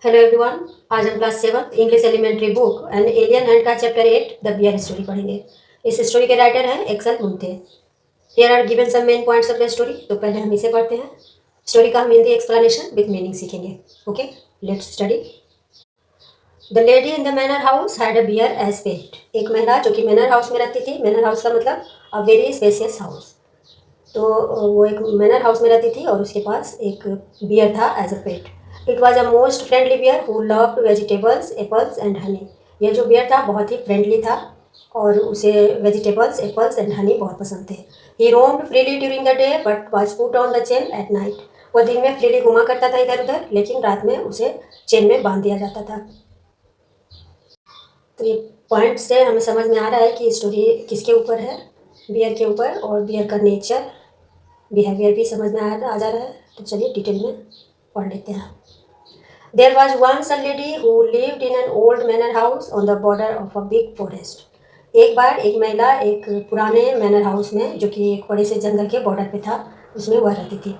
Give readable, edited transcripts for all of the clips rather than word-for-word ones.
Hello everyone. आज हम class 7 English elementary book and alien hand का चैप्टर 8 द बियर स्टोरी पढ़ेंगे। इस स्टोरी के राइटर हैं Axel Munthe. Here are given some main points of the story. तो पहले हम इसे पढ़ते हैं। स्टोरी का हम हिंदी एक्सप्लेनेशन विद मीनिंग सीखेंगे। Okay, let's study. The lady in the manor house had a bear as pet. एक महिला जो कि मैनर हाउस में रहती थी। मैनर हाउस का मतलब अ वेरी स्पेसियस हाउस। तो वो एक मैनर हाउस में रहती थी और उसके पास एक बियर था as a pet. It was a most friendly bear who loved vegetables, apples and honey. यह जो बियर था बहुत ही फ्रेंडली था और उसे वेजिटेबल्स, एप्पल्स एंड हनी बहुत पसंद थे। He roamed freely during the day but was put on the chain at night. वह दिन में फ्रीली घुमा करता था इधर उधर, लेकिन रात में उसे चेन में बांध दिया जाता था। तो ये पॉइंट से हमें समझ में आ रहा है कि स्टोरी किसके ऊपर है, बियर के ऊपर, और बियर का नेचर, बिहेवियर भी समझ में आ जा रहा है। तो चलिए डिटेल में पढ़ लेते हैं। There was once a lady who lived in an old manor house on the border of a big forest. एक बार एक महिला एक पुराने मैनर हाउस में, जो कि एक बड़े से जंगल के बॉर्डर पे था, उसमें वह रहती थी।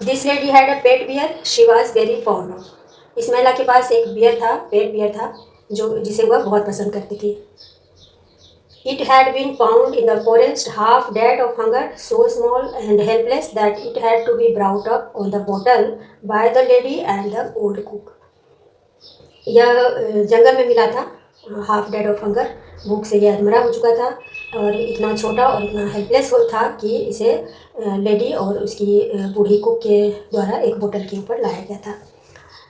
This lady had a pet bear. She was very fond of. इस महिला के पास एक बियर था, पेट बियर था, जिसे वह बहुत पसंद करती थी। It had been found in the forest, half dead of hunger, so small and helpless that it had to be brought up on the bottle by the lady and the old cook. यह जंगल में मिला था, half dead of hunger, भूख से यह मरा हो चुका था और इतना छोटा और इतना हेल्पलेस था कि इसे लेडी और उसकी बूढ़ी कुक के द्वारा एक बोतल के ऊपर लाया गया था।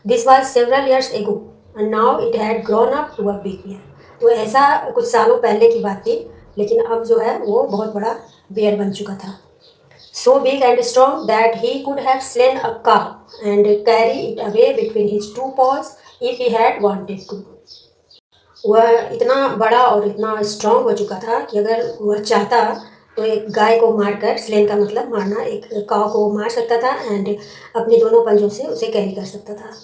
This was several years ago and now it had grown up to a big bear. तो ऐसा कुछ सालों पहले की बात थी, लेकिन अब जो है वो बहुत बड़ा बियर बन चुका था। So big and strong that he could have slain a cow and carry it away between his two paws if he had wanted to. वह इतना बड़ा और इतना स्ट्रांग हो चुका था कि अगर वह चाहता तो एक गाय को मारकर, स्लेन का मतलब मारना, एक काव को मार सकता था एंड अपने दोनों पंजों से उसे कैरी कर सकता था।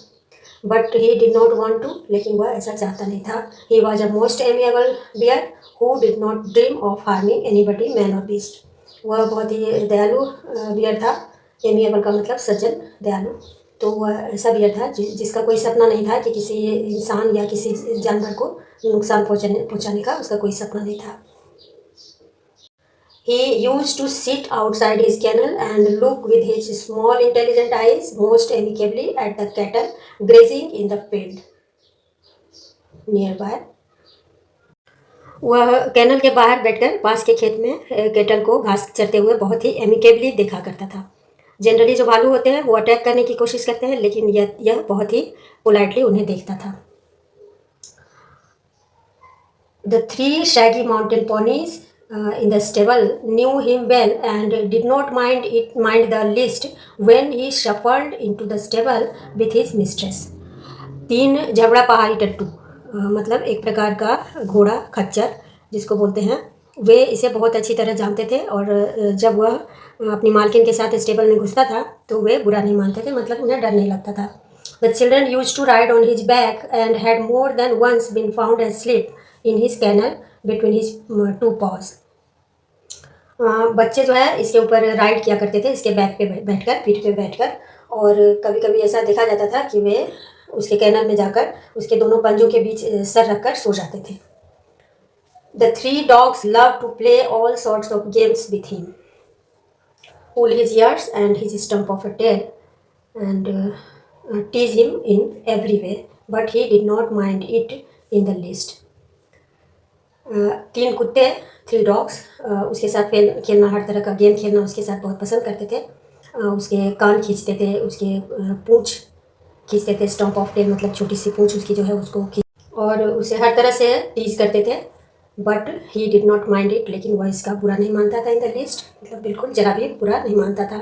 But he did not want to, लेकिन वह ऐसा चाहता नहीं था। He was a most amiable bear who did not dream of harming anybody, man और बीस्ट। वह बहुत ही दयालु बियर था। एमिएबल का मतलब सज्जन, दयालु। तो वह ऐसा बियर था जिसका कोई सपना नहीं था कि किसी इंसान या किसी जानवर को नुकसान पहुंचाने का उसका कोई सपना नहीं था। He used to sit outside his kennel and look with his small intelligent eyes most amicably at the cattle grazing in the field nearby. वह कैनल के बाहर बैठकर पास के खेत में कैटल को घास चरते हुए बहुत ही एमिकेबली देखा करता था। जनरली जो भालू होते हैं वो अटैक करने की कोशिश करते हैं, लेकिन यह बहुत ही पोलाइटली उन्हें देखता था। The three shaggy mountain ponies in the stable knew him well and did not mind the least when he shuffled into the stable with his mistress. तीन झबड़ा पहाड़ी टट्टू, मतलब एक प्रकार का घोड़ा, खच्चर जिसको बोलते हैं, वे इसे बहुत अच्छी तरह जानते थे और जब वह अपनी मालकिन के साथ स्टेबल में घुसता था तो वे बुरा नहीं मानते थे, मतलब उन्हें डर नहीं लगता था। The children used to ride on his back and had more than once been found asleep in his kennel between his two paws. बच्चे जो है इसके ऊपर राइड किया करते थे, इसके बैक पे बैठकर, पीठ पे बैठकर, और कभी कभी ऐसा देखा जाता था कि वे उसके कैनल में जाकर उसके दोनों पंजों के बीच सर रखकर सो जाते थे। The three dogs love to play all sorts of games with him, pull his ears and his stump of a tail and tease him in every way, but he did not mind it in the least. तीन कुत्ते, three dogs, उसके साथ खेलना, हर तरह का game खेलना उसके साथ बहुत पसंद करते थे। उसके कान खींचते थे, उसके पूंछ खींचते थे, स्टम्प ऑफ टेल मतलब छोटी सी पूंछ उसकी जो है उसको और उसे हर तरह से टीज करते थे। But he did not mind it, लेकिन वह इसका बुरा नहीं मानता था इन द लिस्ट, मतलब बिल्कुल जरा भी बुरा नहीं मानता था।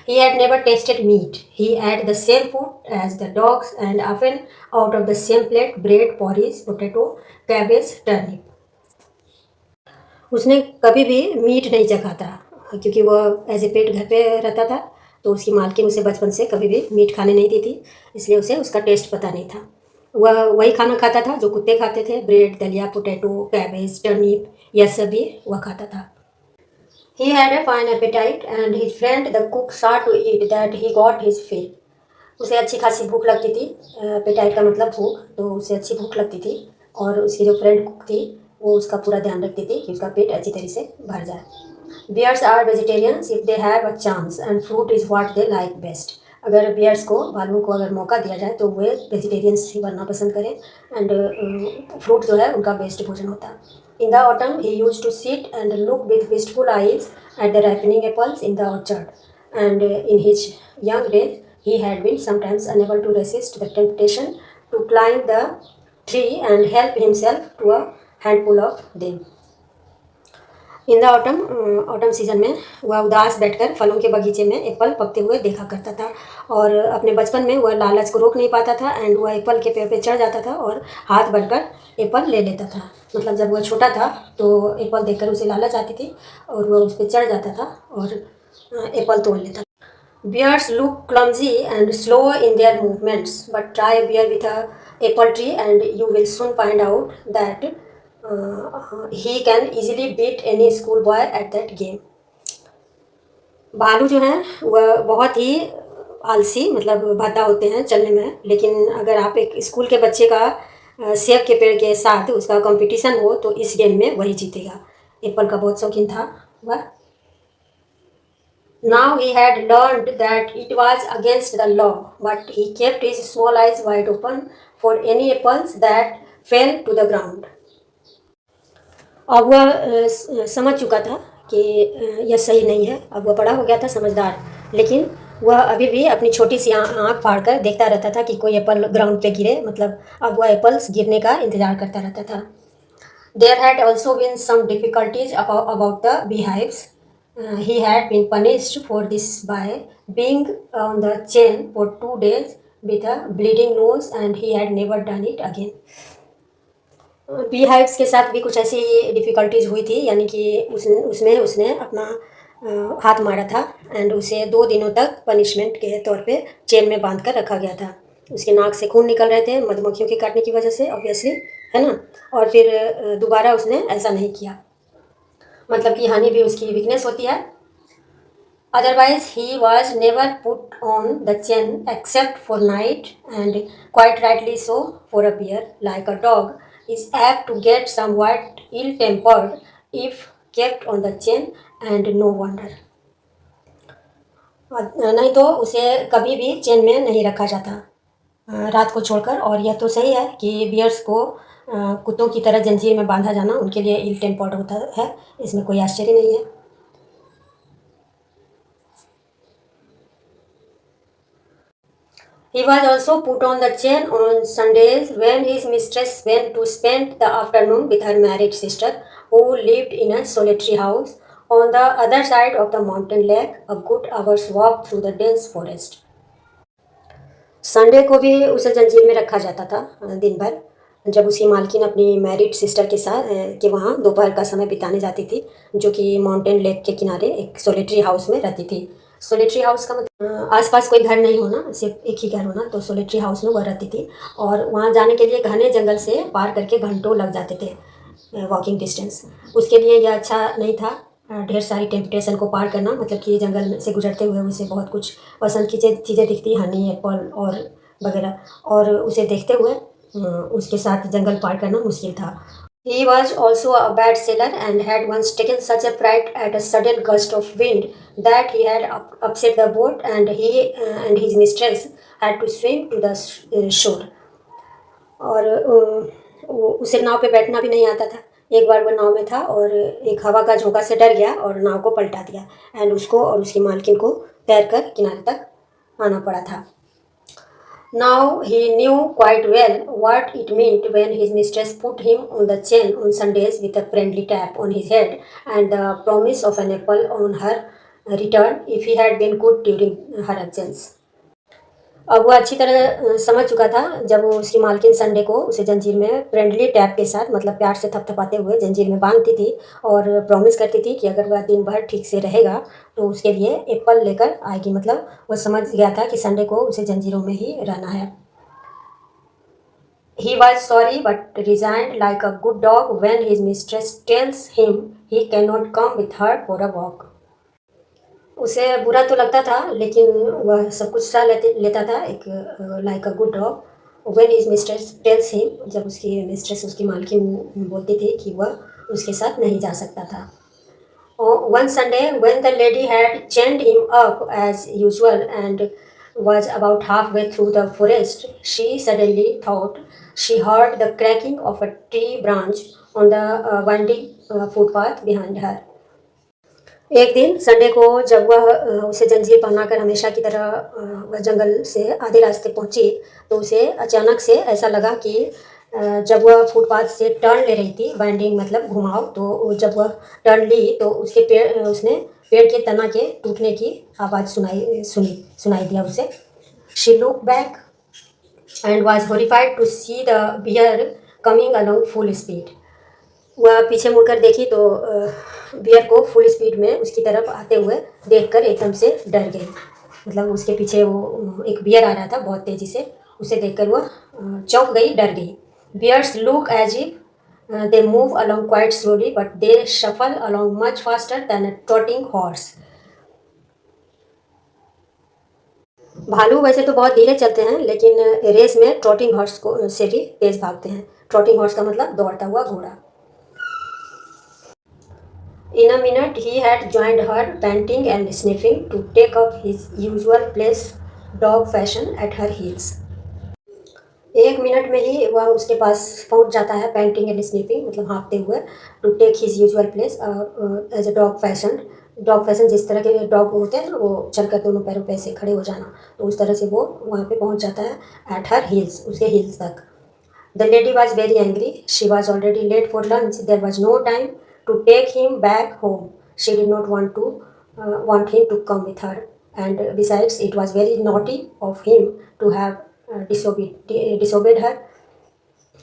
He had never tasted meat, he had the same food as the dogs and often out of the same plate bread, porridge, potato, cabbage, turnip. उसने कभी भी मीट नहीं चखा था, क्योंकि वह एज ए पेट घर पे रहता था, तो उसकी मालकिन उसे बचपन से कभी भी मीट खाने नहीं दी थी, इसलिए उसे उसका टेस्ट पता नहीं था। वह वही खाना खाता था जो कुत्ते खाते थे, ब्रेड, दलिया, पोटैटो, कैबेज, टर्निप, यह सभी वह खाता था। He had a fine appetite and his friend the cook saw to it that he got his fill. उसे अच्छी खासी भूख लगती थी। पेटाइट का मतलब भूख, तो उसे अच्छी भूख लगती थी और उसकी जो फ्रेंड कुक थी वो उसका पूरा ध्यान रखती थी कि उसका पेट अच्छी तरह से भर जाए। Bears are vegetarians if they have a chance and fruit is what they like best. अगर बियर्स को, भालुओं को अगर मौका दिया जाए तो वे वेजिटेरियंस ही बनना पसंद करें एंड फ्रूट जो है उनका बेस्ट भोजन होता है। In the autumn he used to sit and look with wistful eyes at the ripening apples in the orchard and in his young days he had been sometimes unable to resist the temptation to climb the tree and help himself to a handful of them. In the autumn, autumn season में वह उदास बैठकर फलों के बगीचे में Apple पकते हुए देखा करता था और अपने बचपन में वह लालच को रोक नहीं पाता था एंड वह एप्पल के पेड़ पे चढ़ जाता था और हाथ बढ़कर एप्पल ले लेता था। मतलब जब वह छोटा था तो एप्पल देखकर उसे लालच आती थी और वह उस पर चढ़ जाता था और एप्पल तोड़ लेता था। Bears look clumsy and slow in their movements, but try a bear with a apple tree and you will soon find out that he can easily beat any school boy at that game. भालू जो हैं वह बहुत ही आलसी, मतलब भद्दा होते हैं चलने में, लेकिन अगर आप एक स्कूल के बच्चे का सेब के पेड़ के साथ उसका कंपटीशन हो तो इस गेम में वही जीतेगा। एप्पल का बहुत शौकीन था वह। Now he had learned that it was against the law, but he kept his small eyes wide open for any apples that fell to the ground. अब वह समझ चुका था कि यह सही नहीं है। अब वह बड़ा हो गया था, समझदार, लेकिन वह अभी भी अपनी छोटी सी आँख फाड़ कर देखता रहता था कि कोई एप्पल ग्राउंड पे गिरे। मतलब अब वह एप्पल्स गिरने का इंतज़ार करता रहता था। There had also been some difficulties about the beehives. He had been punished for this by being on the chain for 2 days with a bleeding nose and he had never done it again. Bee hives के साथ भी कुछ ऐसी difficulties हुई थी, यानी कि उसमें उसने अपना हाथ मारा था एंड उसे 2 दिनों तक पनिशमेंट के तौर पे चेन में बांध कर रखा गया था। उसके नाक से खून निकल रहे थे मधुमक्खियों के काटने की वजह से, ऑब्वियसली, है ना। और फिर दोबारा उसने ऐसा नहीं किया। मतलब कि हानि भी उसकी वीकनेस होती है। Otherwise, he was never put on the chain except for night, and quite rightly so, for a bear, like a dog, is apt to get somewhat ill-tempered if kept on the chain, and no wonder. नहीं तो उसे कभी भी chain में नहीं रखा जाता रात को छोड़कर। और यह तो सही है कि बियर्स को कुत्तों की तरह जंजीर में बांधा जाना उनके लिए इल टेम्पर्ड होता है, इसमें कोई आश्चर्य नहीं है। He was also put on the chain on Sundays when his mistress went to spend the afternoon with her married sister, who lived in a solitary house on the other side of the mountain lake, a good hour's walk through the dense forest. Sunday को भी उसे जंजीर में रखा जाता था दिन भर, जब उसकी मालकिन अपनी मैरिड सिस्टर के साथ के वहाँ दोपहर का समय बिताने जाती थी, जो कि माउंटेन लेक के किनारे एक सोलिटरी हाउस में रहती थी। सोलिटरी हाउस का मतलब आसपास कोई घर नहीं होना, सिर्फ एक ही घर होना, तो सोलिटरी हाउस में वह रहती थी। और वहाँ जाने के लिए घने जंगल से पार करके घंटों लग जाते थे वॉकिंग डिस्टेंस। उसके लिए यह अच्छा नहीं था ढेर सारी टेम्पटेशन को पार करना। मतलब कि जंगल से गुजरते हुए उसे बहुत कुछ पसंद की चीज़ें दिखती, हनी, एप्पल और वगैरह, और उसे देखते हुए उसके साथ जंगल पार करना मुश्किल था। He was also a bad sailor and had once taken such a fright at a sudden gust of wind that he had upset the boat and he and his mistress had to swim to the shore. और उसे नाव पे बैठना भी नहीं आता था। एक बार वह नाव में था और एक हवा का झोंका से डर गया और नाव को पलटा दिया एंड उसको और उसकी मालकिन को तैरकर किनारे तक आना पड़ा था। Now he knew quite well what it meant when his mistress put him on the chain on Sundays with a friendly tap on his head and the promise of an apple on her return if he had been good during her absence. अब वह अच्छी तरह समझ चुका था जब उसकी मालकिन संडे को उसे जंजीर में फ्रेंडली टैप के साथ, मतलब प्यार से थपथपाते हुए जंजीर में बांधती थी और प्रॉमिस करती थी कि अगर वह दिन भर ठीक से रहेगा तो उसके लिए एप्पल लेकर आएगी। मतलब वह समझ गया था कि संडे को उसे जंजीरों में ही रहना है। He was sorry but resigned like a good dog when his mistress tells him he cannot come with her for a walk. उसे बुरा तो लगता था, लेकिन वह सब कुछ सह लेता था, एक like a good dog. When his mistress tells him, जब उसकी मिस्ट्रेस, उसकी मालकिन बोलती थी कि वह उसके साथ नहीं जा सकता था। One Sunday, when the lady had chained him up as usual and was about halfway through the forest, she suddenly thought she heard the cracking of a tree branch on the winding footpath behind her. एक दिन Sunday को जब वह उसे जंजीर पहनाकर हमेशा की तरह वह जंगल से आधे रास्ते पहुंची, तो उसे अचानक से ऐसा लगा कि जब वह फुटपाथ से टर्न ले रही थी, वाइंडिंग मतलब घुमाव, तो जब वह टर्न ली तो उसने पेड़ के तना के टूटने की आवाज़ सुनाई दिया उसे। She look back and was horrified to see the bear coming along full speed. वह पीछे मुड़कर देखी तो बियर को फुल स्पीड में उसकी तरफ आते हुए देखकर एकदम से डर गई। मतलब उसके पीछे वो एक बियर आ रहा था बहुत तेज़ी से, उसे देखकर वह चौंक गई, डर गई। Bears look as if they move along quite slowly but they shuffle along much faster than a trotting horse. भालू वैसे तो बहुत धीरे चलते हैं, लेकिन रेस में ट्रॉटिंग हॉर्स को से भी तेज भागते हैं। ट्रॉटिंग हॉर्स का मतलब दौड़ता हुआ घोड़ा। In a minute he had joined her, panting and sniffing, to take up his usual place dog fashion at her heels. एक मिनट में ही वह उसके पास पहुंच जाता है, पैंटिंग एंड स्निफिंग मतलब हाँफते हुए, to take his usual place as a dog fashion. Dog fashion जिस तरह के डॉग होते हैं ना, वो चलकर दोनों पैरों पे ऐसे खड़े हो जाना, तो उस तरह से वो वहाँ पे पहुंच जाता है, एट हर हील्स, उसके हील्स तक। The lady was very angry. She was already late for lunch. There was no time to take him back home. She did not want him to come with her. And besides, it was very naughty of him to have disobeyed her.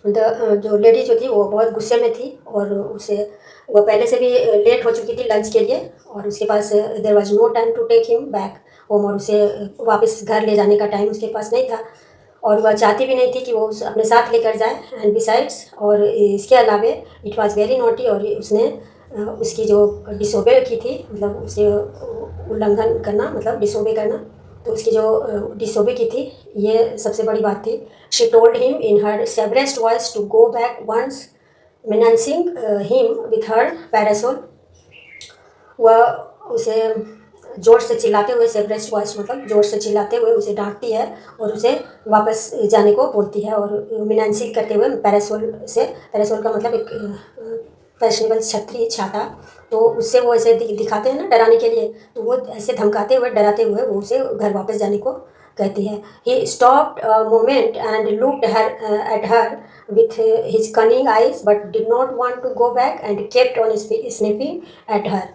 जो lady जो थी वो बहुत गुस्से में थी, और उसे वो पहले से भी लेट हो चुकी थी लंच के लिए, और उसके पास there was no time to take him back home, और उसे वापस घर ले जाने का टाइम उसके पास नहीं था, और वह चाहती भी नहीं थी कि वो अपने साथ लेकर जाए। एंड बिसाइड्स, और इसके अलावे, इट वाज वेरी नॉटी, और उसने उसकी जो डिसोबे की थी, मतलब उसे उल्लंघन करना, मतलब डिसोबे करना, तो उसकी जो डिसोबे की थी, ये सबसे बड़ी बात थी। She told him in her severest voice to go back once, menacing him with her parasol. वह उसे जोर से चिल्लाते हुए, सेवरेस्ट वॉइस मतलब जोर से चिल्लाते हुए उसे डांटती है, और उसे वापस जाने को बोलती है, और मिनांसी करते हुए पैरासोल से, पैरासोल का मतलब एक फैशनेबल छतरी, छाता, तो उससे वो ऐसे दिखाते हैं ना डराने के लिए, तो वो ऐसे धमकाते हुए, डराते हुए वो उसे घर वापस जाने को कहती है। He stopped a moment and looked at her with his cunning eyes but did not want to go back and kept on sniffing at her.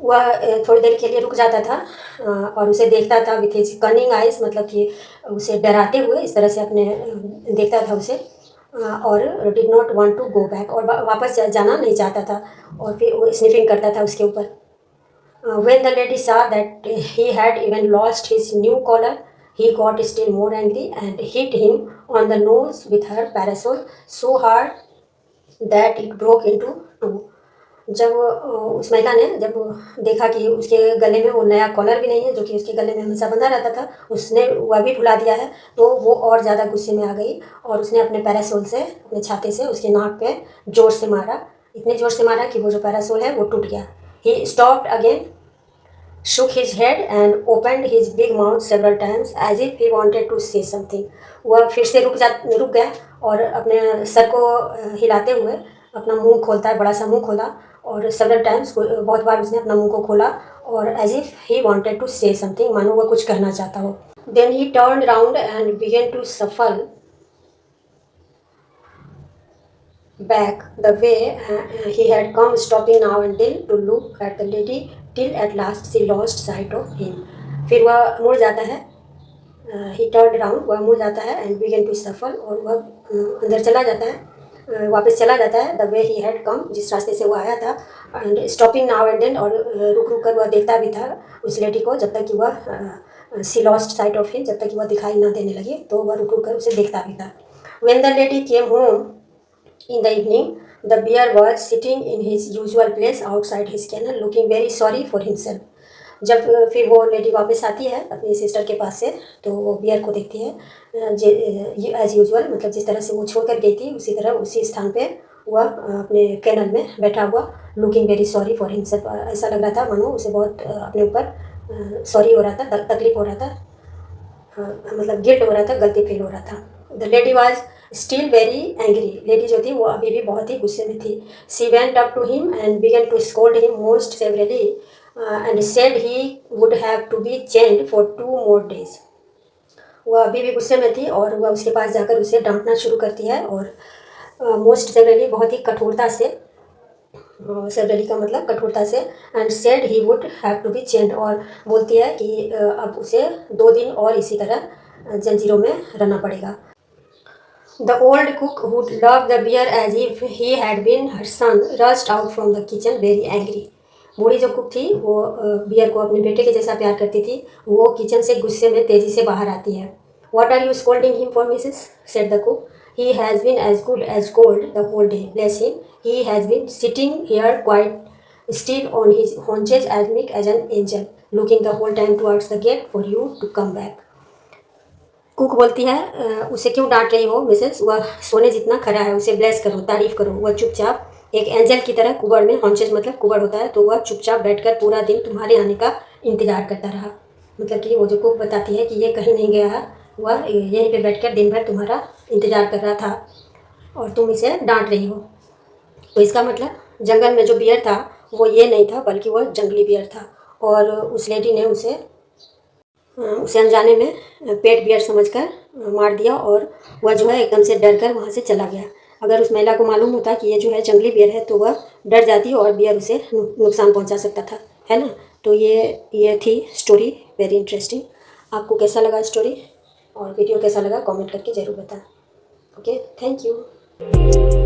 वह थोड़ी देर के लिए रुक जाता था और उसे देखता था विथ हिज कनिंग आइज, मतलब कि उसे डराते हुए इस तरह से अपने देखता था उसे, और did not want to go back, और वापस जाना नहीं चाहता था, और फिर वो स्निफिंग करता था उसके ऊपर। When the lady saw that he had even lost his new collar, he got still more angry and hit him on the nose with her parasol so hard that it broke into two. जब उस महिला ने जब देखा कि उसके गले में वो नया कॉलर भी नहीं है, जो कि उसके गले में हमेशा बंधा रहता था, उसने वह भी भुला दिया है, तो वो और ज़्यादा गुस्से में आ गई, और उसने अपने पैरासोल से, अपने छाते से उसके नाक पे जोर से मारा, इतने जोर से मारा कि वो जो पैरासोल है वो टूट गया। He stopped again, shook his head and opened his big mouth several times as if he wanted to say something. वह फिर से रुक गया, और अपने सर को हिलाते हुए अपना मुंह खोलता है, बड़ा सा मुंह खोला, और several times, बहुत बार उसने अपना मुंह को खोला, और as if he wanted to say something, मानो वह कुछ कहना चाहता हो। Then he turned round and began to shuffle back the way he had come, stopping now and then to look at the lady, till at last she lost sight of him. फिर वह मुड़ जाता है, he turned round, वह मुड़ जाता है, and began to shuffle, और वह अंदर चला जाता है, वापस चला जाता है, the way he had come, जिस रास्ते से वो आया था, and stopping now and then, और रुक रुक कर वह देखता भी था उस लेडी को, जब तक कि वह she lost sight of him, जब तक कि वह दिखाई ना देने लगी, तो वह रुक रुक कर उसे देखता भी था। When the lady came home in the evening, the bear was sitting in his usual place outside his kennel, looking very sorry for himself. जब फिर वो लेडी वापस आती है अपनी सिस्टर के पास से, तो वो बियर को देखती है एज़ यूजुअल, मतलब जिस तरह से वो छोड़ कर गई थी उसी तरह उसी स्थान पे वह अपने कैनल में बैठा हुआ, looking very sorry for himself. ऐसा लग रहा था मानो उसे बहुत अपने ऊपर सॉरी हो रहा था, तकलीफ हो रहा था, मतलब गिल्ट हो रहा था, गलती फील हो रहा था। The lady was still very angry, lady जो थी वो अभी भी बहुत ही गुस्से में थी। She went up to him and began to scold him most severely and said he would have to be chained for 2 more days। वह अभी भी गुस्से में थी और वह उसके पास जाकर उसे डांटना शुरू करती है, और मोस्ट सेवरली बहुत ही कठोरता से, सेवरली का मतलब कठोरता से, and said he would have to be chained, और बोलती है कि अब उसे 2 दिन और इसी तरह जंजीरों में रहना पड़ेगा। The old cook, who loved the beer as if he had been her son, rushed out from the kitchen very angry। बूढ़ी जो कुक थी वो बियर को अपने बेटे के जैसा प्यार करती थी, वो किचन से गुस्से में तेजी से बाहर आती है। What are you scolding him for, Mrs? said the cook. He has been as good as gold the whole day. Bless him. He has been sitting here quite still on his haunches as meek as an angel, looking the whole time towards the gate for you to come back। Cook बोलती है, उसे क्यों डांट रही हो Mrs, वह सोने जितना खरा है, उसे ब्लेस करो, तारीफ करो। वह चुपचाप एक एंजल की तरह कुबड़ में, हॉन्चेस मतलब कुबड़ होता है, तो वह चुपचाप बैठकर पूरा दिन तुम्हारे आने का इंतजार करता रहा। मतलब कि वो जो कुक बताती है कि ये कहीं नहीं गया है, वह यहीं पे बैठकर दिन भर तुम्हारा इंतजार कर रहा था और तुम इसे डांट रही हो। तो इसका मतलब जंगल में जो बियर था वो ये नहीं था, बल्कि वह जंगली बियर था, और उस लेडी ने उसे अनजाने में पेट बियर समझकर मार दिया, और वह जो है एकदम से डर कर वहाँ से चला गया। अगर उस महिला को मालूम होता कि ये जो है जंगली बियर है तो वह डर जाती और बियर उसे नुकसान पहुँचा सकता था, है ना। तो ये थी स्टोरी, वेरी इंटरेस्टिंग। आपको कैसा लगा स्टोरी और वीडियो कैसा लगा कमेंट करके ज़रूर बताएं। Okay, thank you.